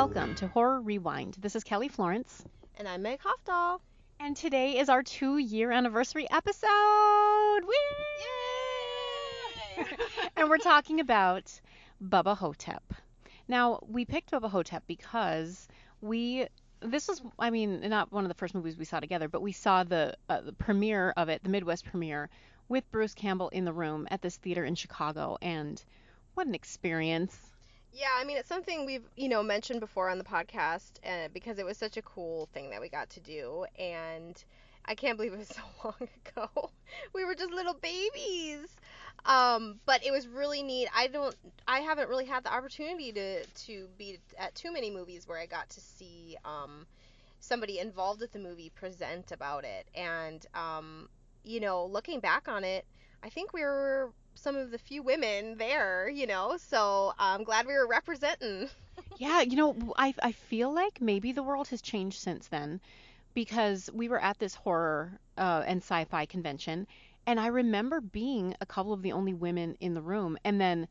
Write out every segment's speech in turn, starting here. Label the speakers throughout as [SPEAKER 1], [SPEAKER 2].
[SPEAKER 1] Welcome to Horror Rewind. This is Kelly Florence,
[SPEAKER 2] And I'm Meg Hofdahl.
[SPEAKER 1] and today is our 2-year anniversary episode. Whee!
[SPEAKER 2] Yay!
[SPEAKER 1] And we're talking about Bubba Ho-Tep. Now, we picked Bubba Ho-Tep because this was, not one of the first movies we saw together, but we saw the premiere of it, the Midwest premiere, with Bruce Campbell in the room at this theater in Chicago, and what an experience.
[SPEAKER 2] Yeah, it's something we've, mentioned before on the podcast because it was such a cool thing that we got to do. And I can't believe it was so long ago. We were just little babies. But it was really neat. I haven't really had the opportunity to be at too many movies where I got to see somebody involved with the movie present about it. And, looking back on it, I think we were some of the few women there, so I'm glad we were representing.
[SPEAKER 1] Yeah, I feel like maybe the world has changed since then because we were at this horror and sci-fi convention, and I remember being a couple of the only women in the room, and then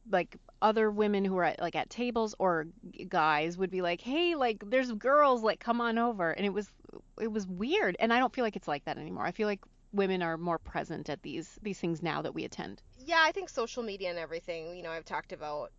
[SPEAKER 1] like other women who were at tables or guys would be like, "Hey, like there's girls, like come on over," and it was weird, and I don't feel like it's like that anymore. I feel like women are more present at these things now that we attend.
[SPEAKER 2] Yeah, I think social media and everything, I've talked about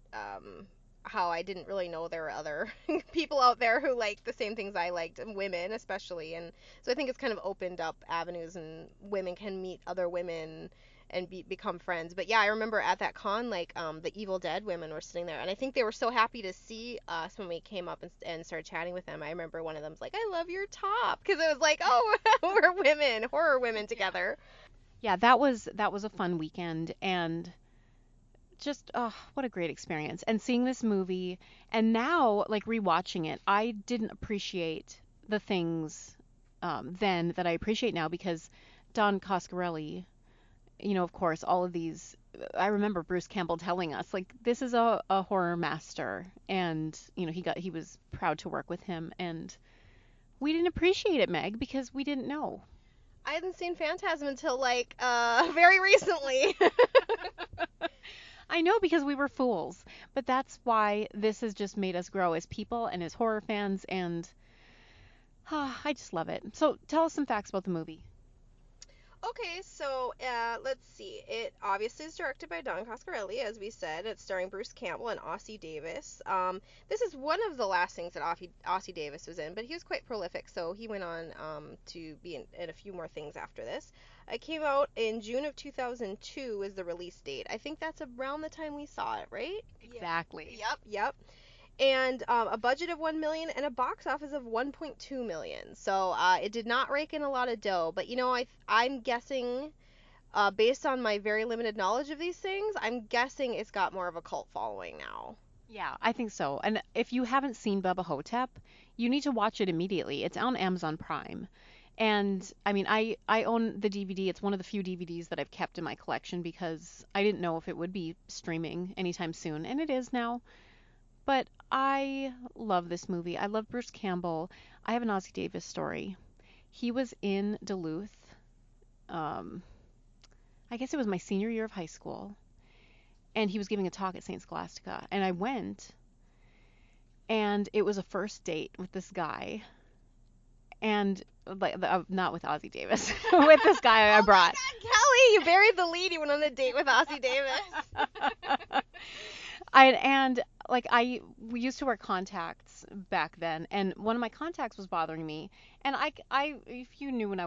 [SPEAKER 2] how I didn't really know there were other people out there who liked the same things I liked, and women especially. And so I think it's kind of opened up avenues, and women can meet other women and become friends. But yeah, I remember at that con, like the Evil Dead women were sitting there, and I think they were so happy to see us when we came up and started chatting with them. I remember one of them's like, "I love your top," because it was like, oh, we're women, horror women together.
[SPEAKER 1] Yeah, that was a fun weekend, and just what a great experience. And seeing this movie, and now like rewatching it, I didn't appreciate the things then that I appreciate now because Don Coscarelli, of course, all of these. I remember Bruce Campbell telling us like this is a horror master, and he was proud to work with him, and we didn't appreciate it, Meg, because we didn't know.
[SPEAKER 2] I hadn't seen Phantasm until like very recently.
[SPEAKER 1] I know because we were fools, but that's why this has just made us grow as people and as horror fans, and I just love it. So tell us some facts about the movie.
[SPEAKER 2] Okay, so let's see. It obviously is directed by Don Coscarelli, as we said. It's starring Bruce Campbell and Ossie Davis. This is one of the last things that Ossie Davis was in, but he was quite prolific, so he went on to be in a few more things after this. It came out in June of 2002 is the release date. I think that's around the time we saw it, right?
[SPEAKER 1] Exactly.
[SPEAKER 2] Yep. And a budget of 1 million and a box office of 1.2 million. So it did not rake in a lot of dough, but I'm guessing based on my very limited knowledge of these things, I'm guessing it's got more of a cult following now.
[SPEAKER 1] Yeah, I think so. And if you haven't seen Bubba Ho-Tep, you need to watch it immediately. It's on Amazon Prime. And I own the DVD. It's one of the few DVDs that I've kept in my collection because I didn't know if it would be streaming anytime soon, and it is now. But I love this movie. I love Bruce Campbell. I have an Ossie Davis story. He was in Duluth. Um, I guess it was my senior year of high school, and he was giving a talk at St. Scholastica, and I went, and it was a first date with this guy, and like not with Ossie Davis, with this guy I
[SPEAKER 2] Oh my
[SPEAKER 1] brought.
[SPEAKER 2] God, Kelly, you buried the lead. You went on a date with Ossie Davis.
[SPEAKER 1] And like we used to wear contacts back then, and one of my contacts was bothering me, and if you knew when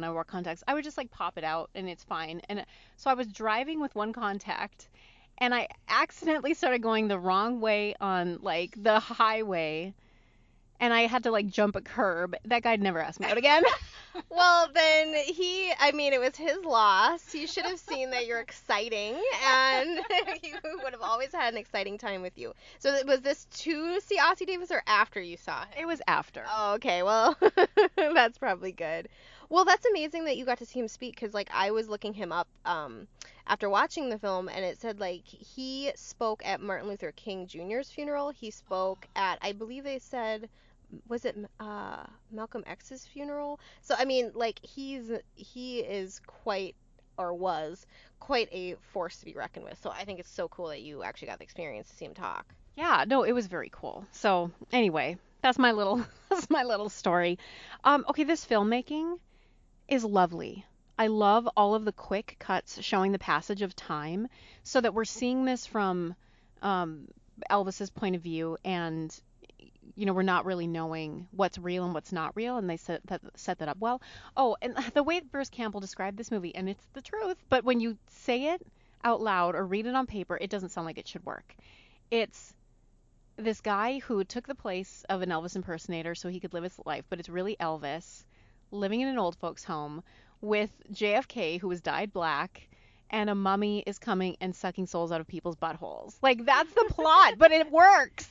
[SPEAKER 1] I wore contacts, I would just like pop it out and it's fine. And so I was driving with one contact, and I accidentally started going the wrong way on like the highway, and I had to like jump a curb. That guy never asked me out again.
[SPEAKER 2] Well, then it was his loss. He should have seen that you're exciting, and he would have always had an exciting time with you. So was this to see Ossie Davis or after you saw him?
[SPEAKER 1] It was after.
[SPEAKER 2] Oh, okay. Well, that's probably good. Well, that's amazing that you got to see him speak because, like, I was looking him up after watching the film, and it said, like, he spoke at Martin Luther King Jr.'s funeral. He spoke at, I believe they said, was it Malcolm X's funeral? So like he is quite or was quite a force to be reckoned with. So I think it's so cool that you actually got the experience to see him talk.
[SPEAKER 1] Yeah, no, it was very cool. So anyway, that's my little that's my little story. Okay, this filmmaking is lovely. I love all of the quick cuts showing the passage of time so that we're seeing this from um, Elvis's point of view, and we're not really knowing what's real and what's not real, and they set that up well. Oh, and the way Bruce Campbell described this movie, and it's the truth, but when you say it out loud or read it on paper, it doesn't sound like it should work. It's this guy who took the place of an Elvis impersonator so he could live his life, but it's really Elvis living in an old folks home with JFK who was dyed black, and a mummy is coming and sucking souls out of people's buttholes. Like, that's the plot, but it works.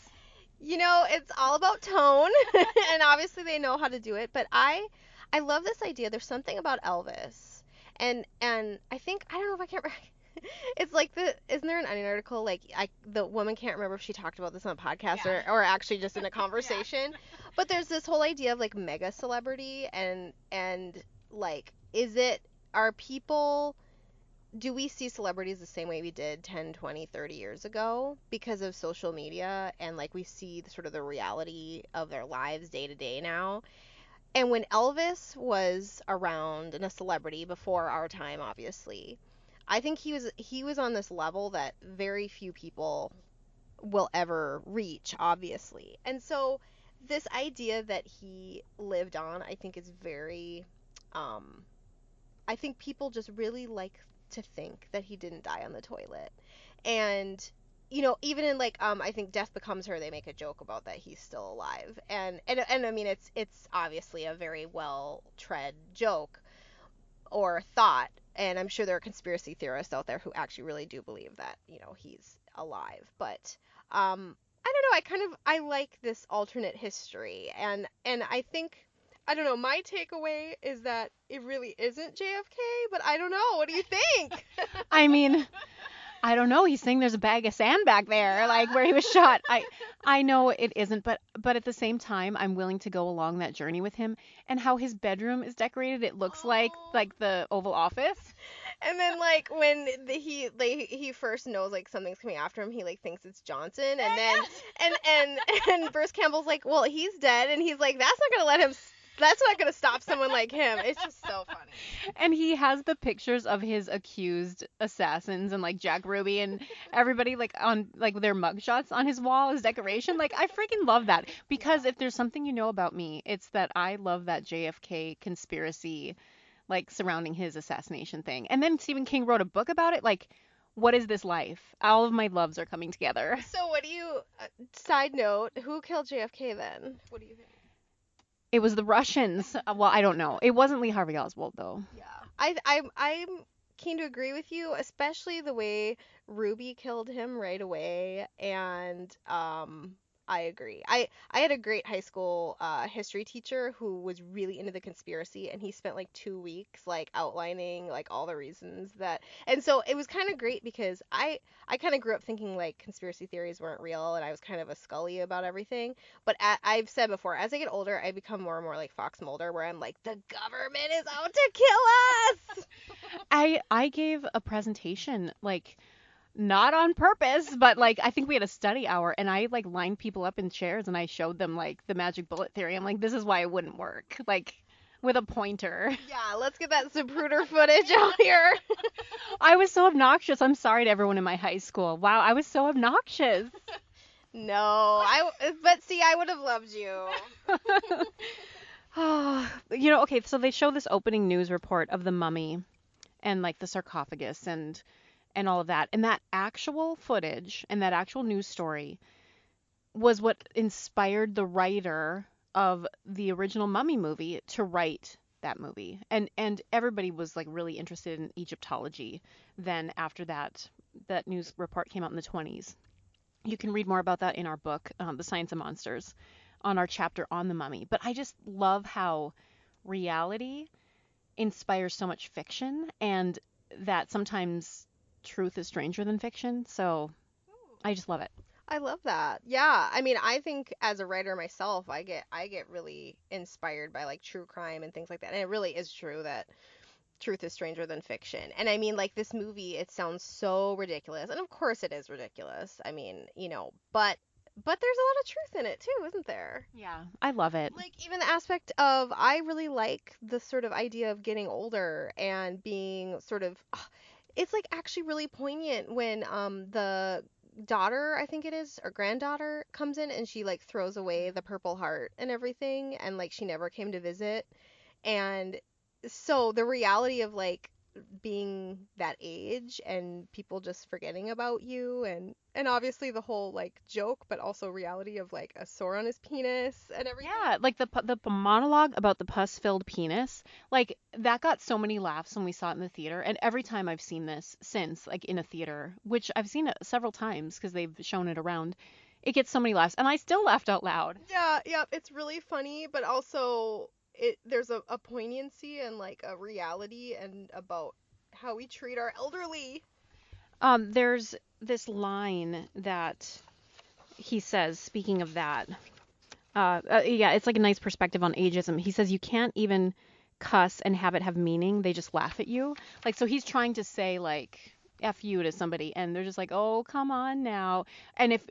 [SPEAKER 2] It's all about tone, and obviously they know how to do it. But I love this idea. There's something about Elvis, and I think I don't know if I can't. It's like isn't there an Onion article like the woman can't remember if she talked about this on a podcast or actually just in a conversation, but there's this whole idea of like mega celebrity and like are people do we see celebrities the same way we did 10, 20, 30 years ago because of social media and like we see sort of the reality of their lives day to day now? And when Elvis was around and a celebrity before our time, obviously, I think he was on this level that very few people will ever reach, obviously. And so this idea that he lived on, I think is very um I think people just really like to think that he didn't die on the toilet. And even in like I think Death Becomes Her, they make a joke about that he's still alive. And I mean it's obviously a very well tread joke or thought, and I'm sure there are conspiracy theorists out there who actually really do believe that, he's alive. But I don't know, I like this alternate history, and I think I don't know, my takeaway is that it really isn't JFK, but I don't know. What do you think?
[SPEAKER 1] I mean, I don't know. He's saying there's a bag of sand back there, like where he was shot. I know it isn't, but at the same time, I'm willing to go along that journey with him. And how his bedroom is decorated, it looks like the Oval Office.
[SPEAKER 2] And then like when he first knows like something's coming after him, he like thinks it's Johnson, and then and Bruce Campbell's like, well, he's dead, and he's like, that's not gonna stop someone like him. It's just so funny.
[SPEAKER 1] And he has the pictures of his accused assassins and like Jack Ruby and everybody like on like their mugshots on his wall as decoration. Like, I freaking love that, because if there's something you know about me, it's that I love that JFK conspiracy like surrounding his assassination thing. And then Stephen King wrote a book about it. Like, what is this life? All of my loves are coming together.
[SPEAKER 2] So what do you side note, who killed JFK then? What do you think?
[SPEAKER 1] It was the Russians. Well, I don't know. It wasn't Lee Harvey Oswald though.
[SPEAKER 2] Yeah. I'm keen to agree with you, especially the way Ruby killed him right away, and I agree. I had a great high school history teacher who was really into the conspiracy, and he spent like 2 weeks like outlining like all the reasons that, and so it was kind of great because I kind of grew up thinking like conspiracy theories weren't real, and I was kind of a Scully about everything. But I've said before, as I get older, I become more and more like Fox Mulder, where I'm like, the government is out to kill us.
[SPEAKER 1] I gave a presentation, like, not on purpose, but like I think we had a study hour, and I like lined people up in chairs and I showed them like the magic bullet theory. I'm like, this is why it wouldn't work. Like, with a pointer.
[SPEAKER 2] Yeah, let's get that Zapruder footage out here.
[SPEAKER 1] I was so obnoxious. I'm sorry to everyone in my high school. Wow, I was so obnoxious.
[SPEAKER 2] No, but see, I would have loved you.
[SPEAKER 1] Okay, so they show this opening news report of the mummy and like the sarcophagus and all of that. And that actual footage and that actual news story was what inspired the writer of the original Mummy movie to write that movie. And everybody was like really interested in Egyptology then after that news report came out in the 20s. You can read more about that in our book, The Science of Monsters, on our chapter on the mummy. But I just love how reality inspires so much fiction, and that sometimes truth is stranger than fiction. So I just love it.
[SPEAKER 2] I love that. Yeah, I mean, I think as a writer myself, I get really inspired by like true crime and things like that. And it really is true that truth is stranger than fiction. And I mean, like this movie, it sounds so ridiculous. And of course it is ridiculous. I mean, but but there's a lot of truth in it too, isn't there?
[SPEAKER 1] Yeah, I love it.
[SPEAKER 2] Like even the aspect of I really like the sort of idea of getting older and being sort of it's like actually really poignant when the daughter, I think it is, or granddaughter comes in and she like throws away the purple heart and everything and like she never came to visit. And so the reality of like being that age and people just forgetting about you and obviously the whole like joke but also reality of like a sore on his penis and everything.
[SPEAKER 1] Yeah, like the monologue about the pus-filled penis, like that got so many laughs when we saw it in the theater, and every time I've seen this since, like in a theater, which I've seen it several times because they've shown it around, it gets so many laughs, and I still laughed out loud.
[SPEAKER 2] Yeah, yeah, it's really funny, but also there's a poignancy and like a reality and about how we treat our elderly.
[SPEAKER 1] There's this line that he says, speaking of that, yeah, it's like a nice perspective on ageism. He says you can't even cuss and have it have meaning. They just laugh at you. Like, so he's trying to say like F you to somebody and they're just like, "Oh, come on now." And if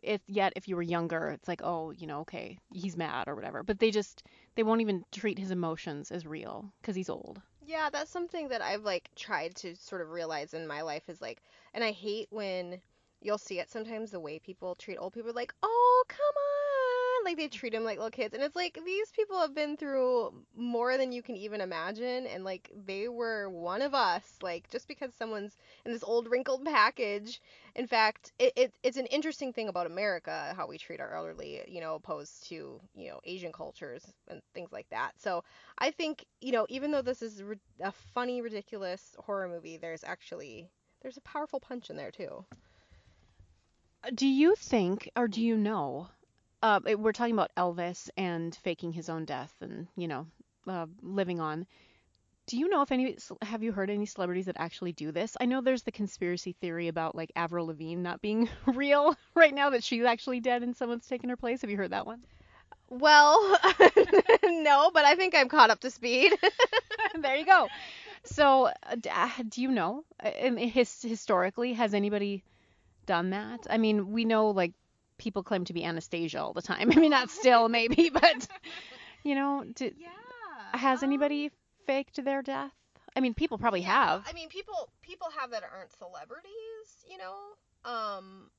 [SPEAKER 1] you were younger, it's like, "Oh, okay, he's mad or whatever." But they won't even treat his emotions as real because he's old.
[SPEAKER 2] Yeah, that's something that I've like tried to sort of realize in my life is like, and I hate when you'll see it sometimes the way people treat old people like, "Oh, come on." Like they treat them like little kids. And it's like these people have been through more than you can even imagine and like they were one of us. Like just because someone's in this old wrinkled package. In fact, it's an interesting thing about America how we treat our elderly, opposed to, Asian cultures and things like that. So, I think, even though this is a funny, ridiculous horror movie, there's a powerful punch in there too.
[SPEAKER 1] Do you think, or do you know, we're talking about Elvis and faking his own death and, living on. Do you know if have you heard any celebrities that actually do this? I know there's the conspiracy theory about like Avril Lavigne not being real right now, that she's actually dead and someone's taken her place. Have you heard that one?
[SPEAKER 2] Well, no, but I think I'm caught up to speed.
[SPEAKER 1] There you go. So, do you know, historically, has anybody done that? I mean, we know like people claim to be Anastasia all the time. I mean, not still maybe, but you know, do,
[SPEAKER 2] Yeah.
[SPEAKER 1] has anybody faked their death? I mean, people probably
[SPEAKER 2] Yeah.
[SPEAKER 1] have.
[SPEAKER 2] I mean, people have that aren't celebrities. Um,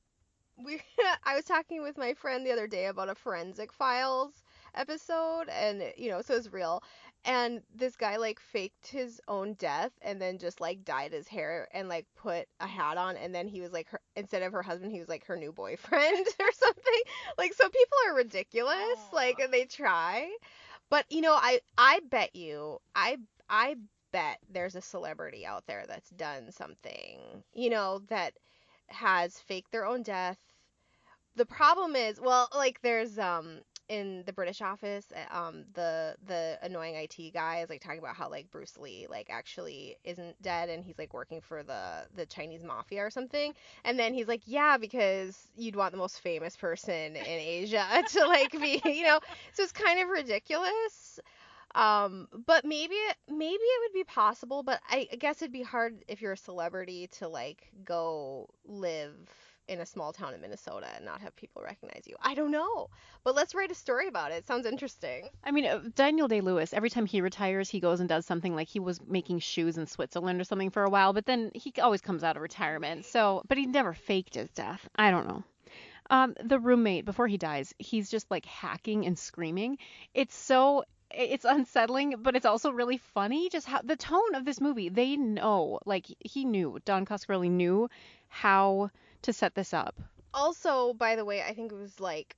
[SPEAKER 2] we I was talking with my friend the other day about a Forensic Files episode and so it's real and this guy like faked his own death and then just like dyed his hair and like put a hat on and then he was like her instead of her husband he was like her new boyfriend or something like so people are ridiculous like and they try but I bet I bet there's a celebrity out there that's done something that has faked their own death. The problem is, well, like there's in the British office, the annoying IT guy is like talking about how like Bruce Lee like actually isn't dead and he's like working for the Chinese mafia or something. And then he's like, yeah, because you'd want the most famous person in Asia to like be, so it's kind of ridiculous. But maybe it would be possible, but I guess it'd be hard if you're a celebrity to like go live in a small town in Minnesota and not have people recognize you. I don't know. But let's write a story about it. It sounds interesting.
[SPEAKER 1] I mean, Daniel Day-Lewis, every time he retires, he goes and does something like he was making shoes in Switzerland or something for a while, but then he always comes out of retirement. So, but he never faked his death. I don't know. The roommate, before he dies, he's just like hacking and screaming. It's unsettling, but it's also really funny. Just how the tone of this movie, they know, like Don Coscarelli knew how to set this up.
[SPEAKER 2] Also, by the way, I think it was like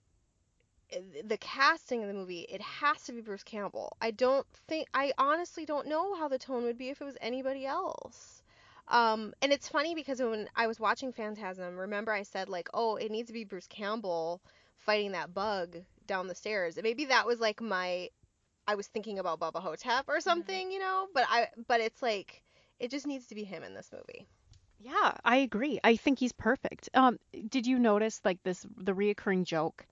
[SPEAKER 2] the casting in the movie, it has to be Bruce Campbell. I honestly don't know how the tone would be if it was anybody else. And it's funny because when I was watching Phantasm, remember I said like, oh, it needs to be Bruce Campbell fighting that bug down the stairs. And maybe that was like I was thinking about Bubba Ho-Tep or something, but it's like it just needs to be him in this movie.
[SPEAKER 1] Yeah, I agree. I think he's perfect. Did you notice like the reoccurring joke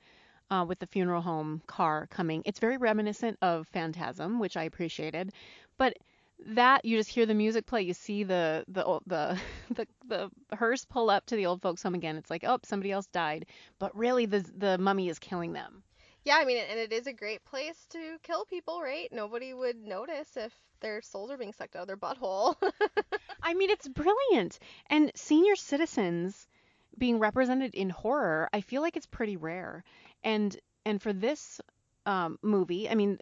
[SPEAKER 1] with the funeral home car coming? It's very reminiscent of Phantasm, which I appreciated, but That you just hear the music play, you see the hearse pull up to the old folks home again. It's like, oh, somebody else died, but really the mummy is killing them.
[SPEAKER 2] Yeah, I mean, and it is a great place to kill people, right? Nobody would notice if their souls are being sucked out of their butthole.
[SPEAKER 1] I mean, it's brilliant. And senior citizens being represented in horror, I feel like it's pretty rare. And and for this movie, I mean,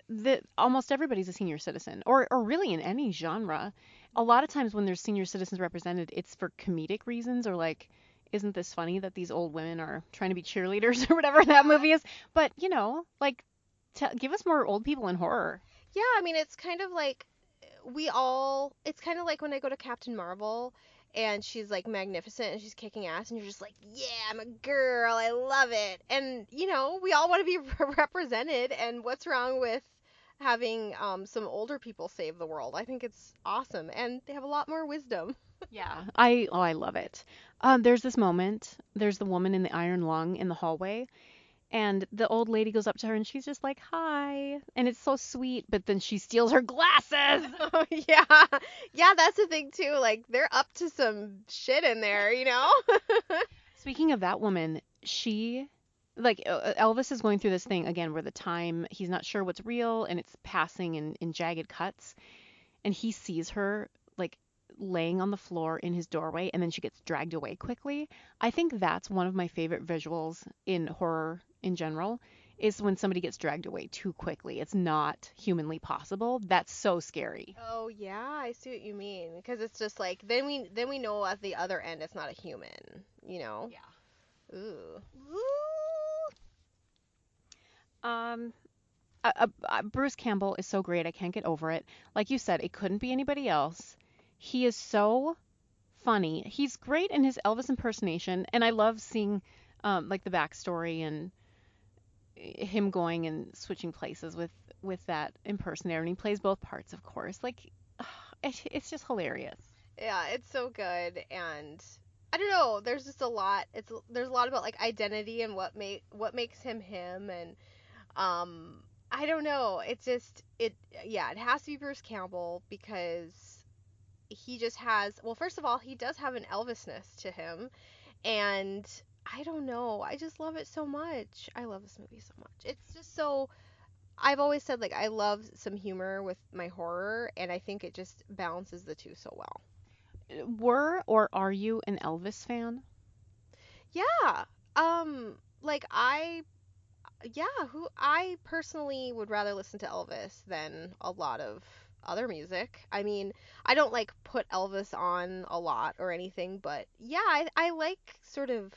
[SPEAKER 1] almost everybody's a senior citizen, or really in any genre. A lot of times when there's senior citizens represented, it's for comedic reasons or like, isn't this funny that these old women are trying to be cheerleaders or whatever that
[SPEAKER 2] Yeah.
[SPEAKER 1] movie is? But like, give us more old people in horror.
[SPEAKER 2] Yeah, I mean, it's kind of like it's kind of like when I go to Captain Marvel and she's like magnificent and she's kicking ass and you're just like, yeah, I'm a girl, I love it. And, we all want to be represented, and what's wrong with having some older people save the world? I think it's awesome, and they have a lot more wisdom.
[SPEAKER 1] Yeah, I love it. There's this moment. There's the woman in the iron lung in the hallway, and the old lady goes up to her and she's just like, "Hi," and it's so sweet. But then she steals her glasses.
[SPEAKER 2] Oh, yeah. Yeah, that's the thing too. Like they're up to some shit in there.
[SPEAKER 1] Speaking of that woman, she like Elvis is going through this thing again where the time he's not sure what's real and it's passing in jagged cuts, and he sees her like laying on the floor in his doorway and then she gets dragged away quickly. I think that's one of my favorite visuals in horror in general is when somebody gets dragged away too quickly. It's not humanly possible. That's so scary.
[SPEAKER 2] Oh yeah, I see what you mean. Because it's just like then we know at the other end it's not a human, you know?
[SPEAKER 1] Yeah.
[SPEAKER 2] Ooh.
[SPEAKER 1] Um Bruce Campbell is so great. I can't get over it. Like you said, it couldn't be anybody else. He is so funny. He's great in his Elvis impersonation, and I love seeing like the backstory and him going and switching places with that impersonator. And he plays both parts, of course. Like it's just hilarious.
[SPEAKER 2] Yeah, it's so good, and I don't know, there's just a lot. There's a lot about like identity and what makes him him, and I don't know. It's just yeah, it has to be Bruce Campbell because he just has, well, first of all, he does have an Elvisness to him, and I don't know. I just love it so much. I love this movie so much. It's just so, I've always said like I love some humor with my horror, and I think it just balances the two so well.
[SPEAKER 1] Were or are you an Elvis fan?
[SPEAKER 2] Yeah. Like who I personally would rather listen to Elvis than a lot of other music. I mean, I don't like put Elvis on a lot or anything, but yeah, I like sort of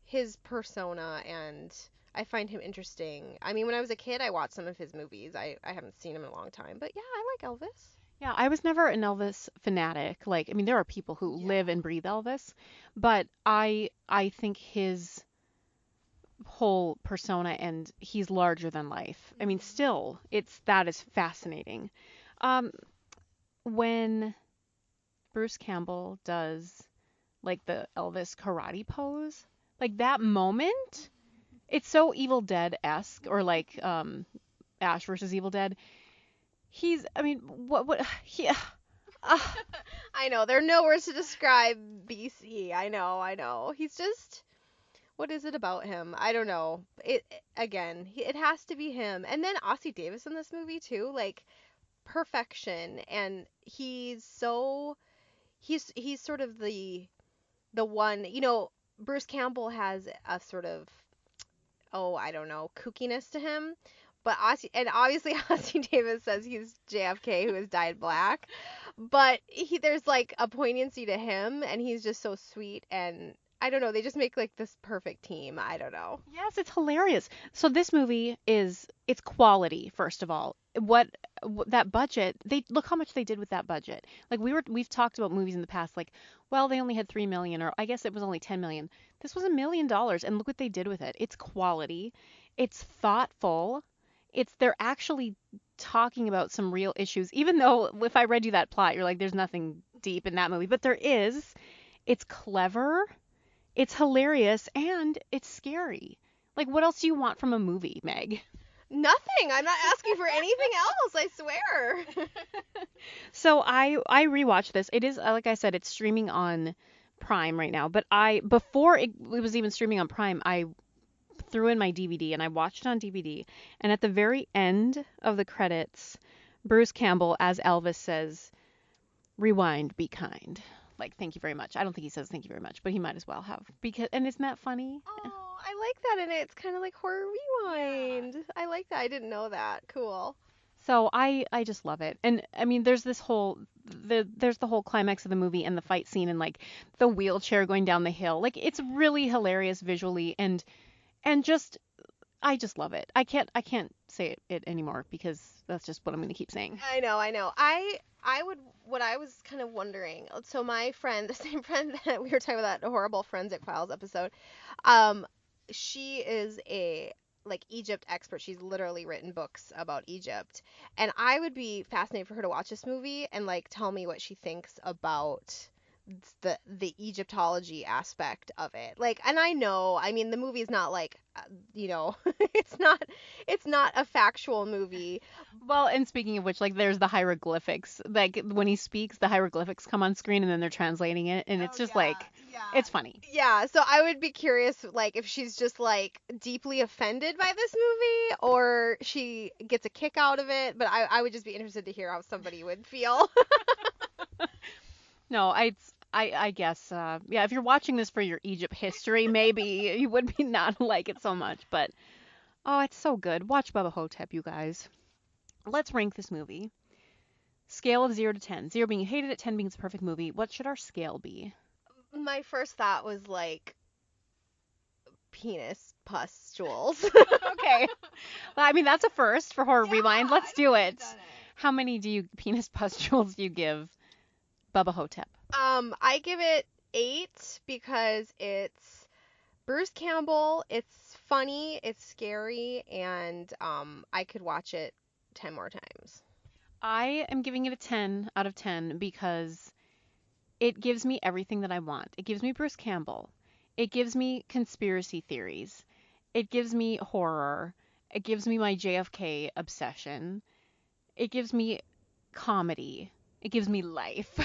[SPEAKER 2] his persona, and I find him interesting. I mean, when I was a kid, I watched some of his movies. I haven't seen him in a long time, but yeah, I like Elvis.
[SPEAKER 1] Yeah, I was never an Elvis fanatic. Like, I mean, there are people who
[SPEAKER 2] Yeah.
[SPEAKER 1] live and breathe Elvis, but I think his whole persona and he's larger than life. I mean,
[SPEAKER 2] Mhm.
[SPEAKER 1] still, it's that is fascinating. Um, when Bruce Campbell does like the Elvis karate pose, like that moment, it's so Evil Dead-esque or like Ash versus Evil Dead. I mean, what he uh,
[SPEAKER 2] I know, there are no words to describe BC. I know. He's just, what is it about him? I don't know. Again, it has to be him. And then Ossie Davis in this movie too, like perfection. And he's sort of the one. Bruce Campbell has a sort of, oh, I don't know, kookiness to him. But and obviously Ossie Davis says he's JFK who has dyed black. But there's like a poignancy to him, and he's just so sweet, and I don't know, they just make like this perfect team. I don't know.
[SPEAKER 1] yes, it's hilarious. So this movie is it's quality, first of all. That budget, they look how much they did with that budget. Like we've talked about movies in the past like, well, they only had 3 million or I guess it was only 10 million. This was $1 million and look what they did with it. It's quality. It's thoughtful. They're actually talking about some real issues even though if I read you that plot, you're like there's nothing deep in that movie, but there is. It's clever, it's hilarious, and it's scary. Like, what else do you want from a movie, Meg?
[SPEAKER 2] Nothing. I'm not asking for anything else, I swear.
[SPEAKER 1] So I rewatched this. It is like I said, it's streaming on Prime right now. But I before it was even streaming on Prime, I threw in my DVD and I watched it on DVD. And at the very end of the credits, Bruce Campbell as Elvis says, "Rewind, be kind." Like, thank you very much. I don't think he says thank you very much, but he might as well have. Because and isn't that funny?
[SPEAKER 2] Oh, I like that in it. It's kind of like horror rewind. I like that. I didn't know that. Cool.
[SPEAKER 1] So I just love it. And I mean there's this whole there's the whole climax of the movie and the fight scene and like the wheelchair going down the hill. Like it's really hilarious visually and just I just love it. I can't say it anymore because that's just what I'm going to keep saying.
[SPEAKER 2] I know, I know. I would what I was kind of wondering. So my friend, the same friend that we were talking about that horrible Forensic Files episode, um, she is a like Egypt expert. She's literally written books about Egypt. And I would be fascinated for her to watch this movie and like tell me what she thinks about the Egyptology aspect of it. Like, and I know, I mean, the movie's not like, it's not a factual movie.
[SPEAKER 1] Well, and speaking of which, like there's the hieroglyphics. Like when he speaks, the hieroglyphics come on screen and then they're translating it and it's
[SPEAKER 2] Oh
[SPEAKER 1] just
[SPEAKER 2] yeah,
[SPEAKER 1] like
[SPEAKER 2] yeah.
[SPEAKER 1] it's funny.
[SPEAKER 2] Yeah, so I would be curious, like, if she's just like deeply offended by this movie or she gets a kick out of it. But I would just be interested to hear how somebody would feel.
[SPEAKER 1] No, I guess yeah, if you're watching this for your Egypt history, maybe you would be not like it so much, but oh, it's so good. Watch Bubba Ho-Tep, you guys. Let's rank this movie. Scale of 0 to 10. 0 being hated it, 10 being it's a perfect movie. What should our scale be?
[SPEAKER 2] My first thought was like penis pustules.
[SPEAKER 1] Okay. Well, I mean, that's a first for Horror Rewind. Let's do it.
[SPEAKER 2] Done it.
[SPEAKER 1] How many penis pustules do you give Bubba Ho-Tep?
[SPEAKER 2] I give it 8 because it's Bruce Campbell. It's funny, it's scary, and I could watch it 10 more times.
[SPEAKER 1] I am giving it a 10 out of 10 because it gives me everything that I want. It gives me Bruce Campbell. It gives me conspiracy theories. It gives me horror. It gives me my JFK obsession. It gives me comedy. It gives me life.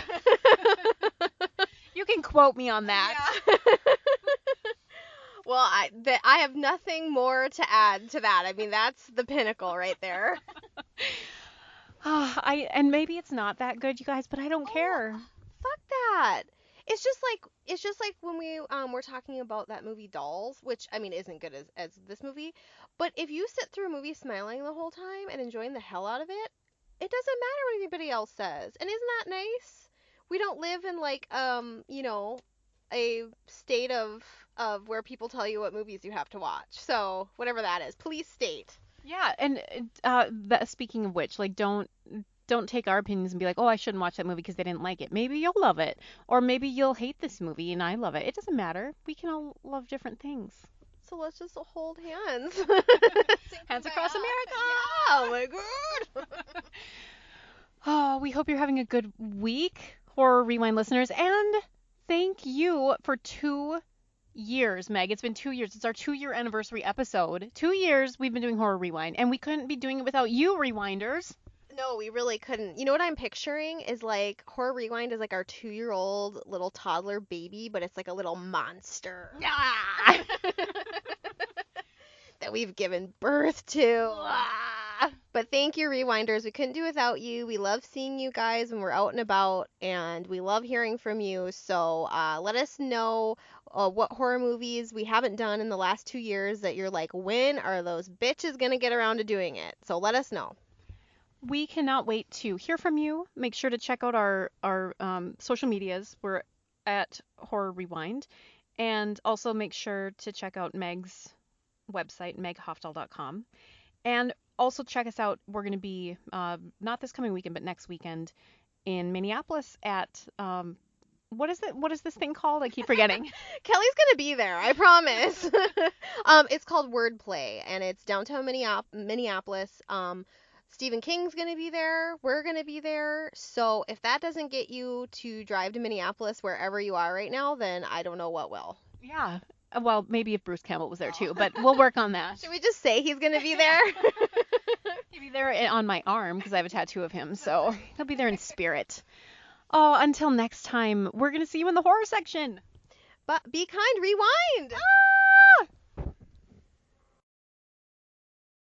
[SPEAKER 1] You can quote me on that.
[SPEAKER 2] Yeah. Well, I have nothing more to add to that. I mean, that's the pinnacle right there.
[SPEAKER 1] And maybe it's not that good, you guys, but I don't care.
[SPEAKER 2] Fuck that. It's just like when we were talking about that movie Dolls, which I mean isn't good as this movie, but if you sit through a movie smiling the whole time and enjoying the hell out of it, it doesn't matter what anybody else says. And isn't that nice? We don't live in like a state of where people tell you what movies you have to watch. So, whatever that is, police state.
[SPEAKER 1] Yeah, and speaking of which, like don't take our opinions and be like, "Oh, I shouldn't watch that movie because they didn't like it." Maybe you'll love it, or maybe you'll hate this movie and I love it. It doesn't matter. We can all love different things.
[SPEAKER 2] So let's just hold hands.
[SPEAKER 1] Hands across America.
[SPEAKER 2] Yeah, oh my god.
[SPEAKER 1] Oh, we hope you're having a good week, Horror Rewind listeners, and thank you for 2 years, Meg. It's been 2 years. It's our 2-year anniversary episode. 2 years we've been doing Horror Rewind, and we couldn't be doing it without you, Rewinders.
[SPEAKER 2] No, we really couldn't. You know what I'm picturing is like Horror Rewind is like our 2-year-old little toddler baby, but it's like a little monster.
[SPEAKER 1] Ah!
[SPEAKER 2] That we've given birth to. But thank you, Rewinders. We couldn't do without you. We love seeing you guys when we're out and about, and we love hearing from you. So let us know what horror movies we haven't done in the last 2 years that you're like, when are those bitches going to get around to doing it? So let us know.
[SPEAKER 1] We cannot wait to hear from you. Make sure to check out our social medias. We're at Horror Rewind, and also make sure to check out Meg's website, meghofdahl.com. And also check us out. We're going to be, not this coming weekend, but next weekend in Minneapolis at, what is it? What is this thing called? I keep forgetting.
[SPEAKER 2] Kelly's going to be there, I promise. It's called Wordplay, and it's downtown Minneapolis. Stephen King's going to be there. We're going to be there. So if that doesn't get you to drive to Minneapolis wherever you are right now, then I don't know what will.
[SPEAKER 1] Yeah. Well, maybe if Bruce Campbell was there too, but we'll work on that.
[SPEAKER 2] Should we just say he's gonna be there?
[SPEAKER 1] He'll be there on my arm because I have a tattoo of him, so he'll be there in spirit. Oh, until next time, we're gonna see you in the horror section.
[SPEAKER 2] But be kind, rewind.